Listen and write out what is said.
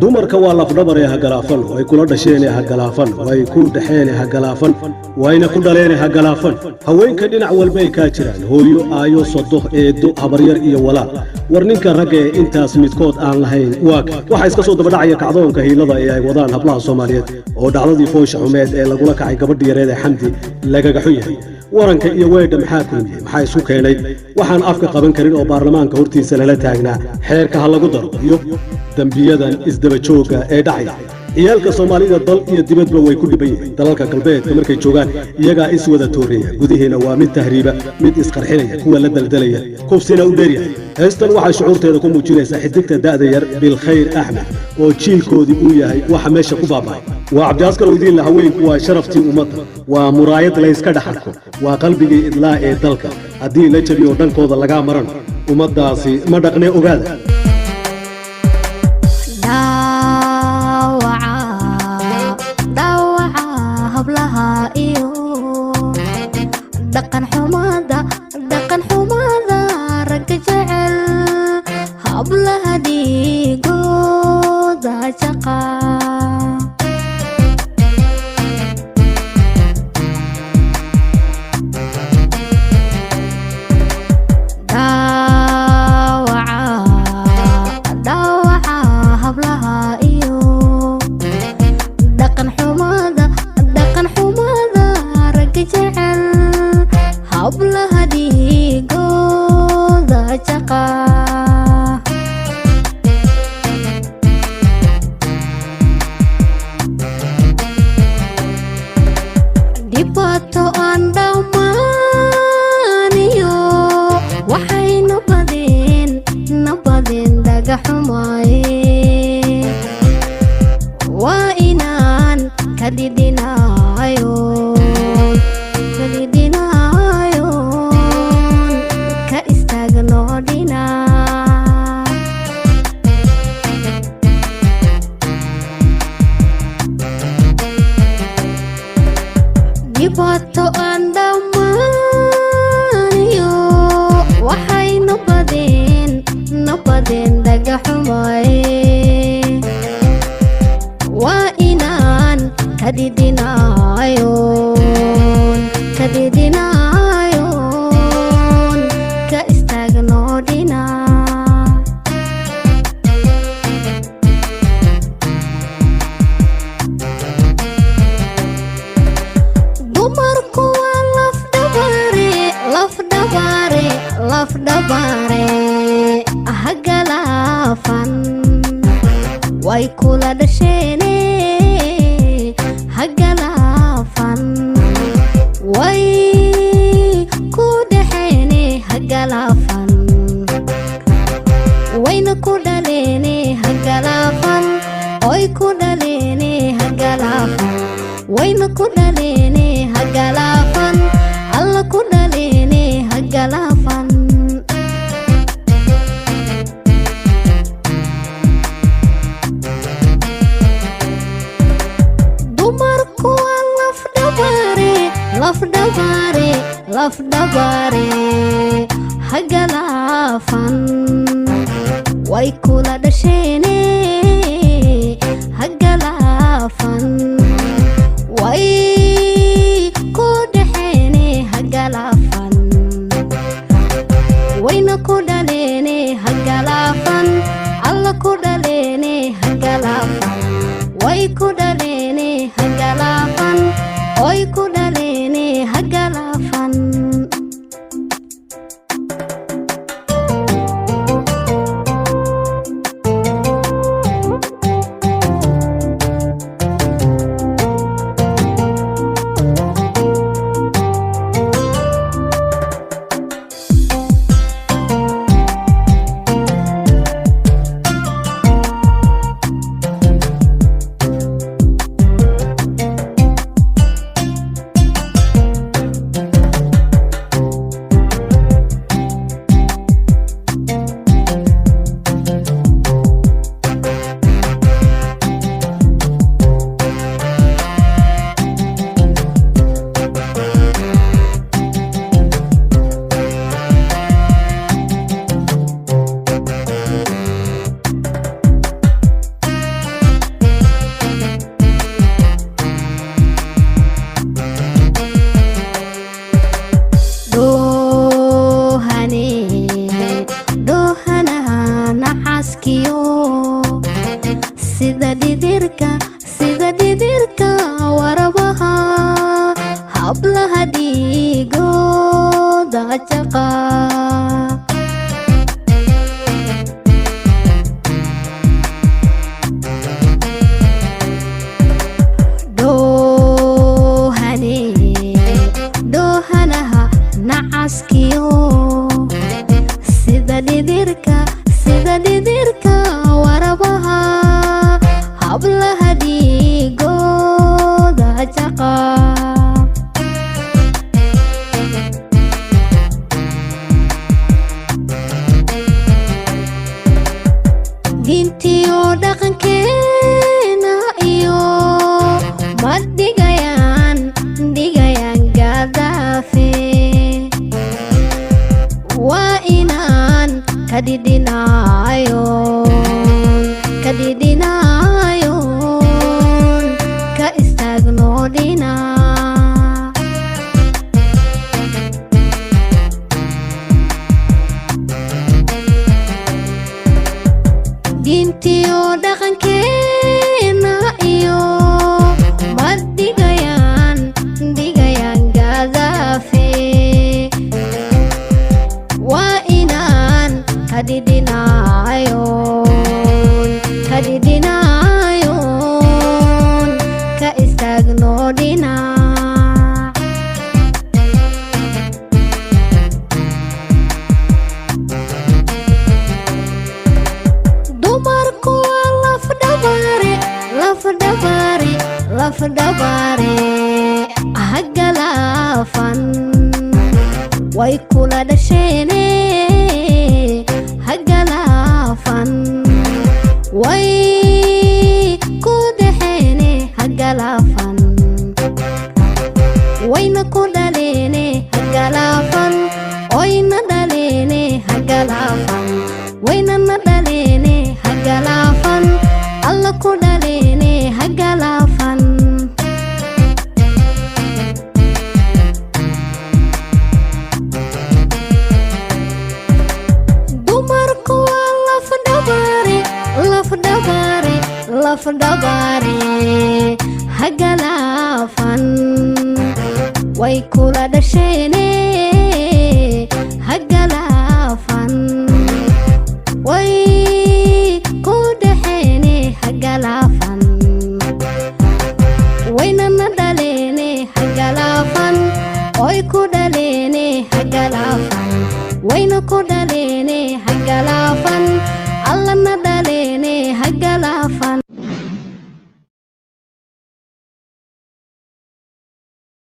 dumarka waa lafdhabar ee hagalaafan way kula dhasheen ee hagalaafan way ku dhaxeen ee hagalaafan wayna ku dhaleen ee hagalaafan haweenka dhinac walba ay ka jiraan hooyo aayo sodoh eedo habaryar iyo walaal war ninka rag ee intaas midkood aan lahayn waxa iska soo dabadhacaya kacdoonka hiilada ee ay wadaan hablaha Soomaaliyeed oo dhacdadii foosha xumeed ee lagula kacay gabadhii yareed ee Xamdi lagaga xun yahay waranka iyo weedha maxaa kulmiyay maxaa isu keenay waxaan afka qaban karin oo baarlamaanka hortiisa lala taagnaa xeerka ha lagu daro iyo dambiyadan isdaba jooga ee dhacay ciyaalka Soomaalida dal iyo dibadba way ku dhiban yihiin dalalka galbeedka markay joogaan iyaga is wada tooreeya gudaheena waa mid tahriiba mid isqarxinaya kuwa la daldalaya kufsina u dheeryahay heestan waxay shucuurteeda ku muujinaysaa xidigta da'da yar bil khayr Axmed oo jiilkoodii uu yahay waxa meesha ku baabay waa Cabdiaskar wadiin la haweenku waa sharaftii ummadda waa muraayad la iska dhaxarko waa qalbigii idlaa ee dalka haddii la jabiyo dhankooda laga maran ummadaasi ma dhaqne ogaada dhaqan xumada rag jecel hablaha dhigooda jaqa dhawaca hablaha iyo dhaqan xumada rag jecel hablaha dhigooda jaqa dhibaato aan dhammaaniyo waxay nabadeen dhagaxumaaye waa inaan ka dhidhinaayo dhibaato aan dhammaaniyo waxay nabadeen dhagaxumaaye waa inaan ka dhidhinaayo ka istaagno dhinaa dumarku waa lafdhabaare hagalaafan way kula dhasheene hagalaafan way ku dhaxeene hagalaafan wayna ku dhaleene hagalaafan oy ku dhaleene hagalaafan wayna ku dhaleene hagalaafan alla ku dhaleene hagalaafan dumarku waa lafdhabaare hagalaafan way kula dhasheene hagalaafan way ku dhaxeene hagalaafan wayna ku dhaleene hagalaafan alla ku dhaleene hagalaafan way ku dhaleene hagalaafan oy ku dhaleene hagalaafan hablaha dhiigooda jaqa doohanaha nacaskiyo sida dhidirka warabaha hablaha dhiigooda jaqa diintiyo dhaqankeena iyo ma dhigayaan gaadaafe waa inaan kadhidhinaayoon ka istaagno dhinac diintiyo dhaqankeena iyo ma dhigayaan gaadaafe waa inaan kadhidhinaayoon ka istaagno dhinac dumarku waa lafdhabaare hagalaafan way kula dhasheene hagalaafan way ku dhaxeene hagalaafan wayna ku dhaleene hagalaafan oyna dhaleene hagalaafan wayna na dhaleene hagalaafan alla ku dhaleene hagalaafan dumarku waa lafdhabaare hagalaafan way kula dhasheene hagalaafan way ku dhaxeene hagalaafan wayna na dhaleene hagalaafan oy ku dhaleene hagalaafan wayna ku dhaleene hagalaafan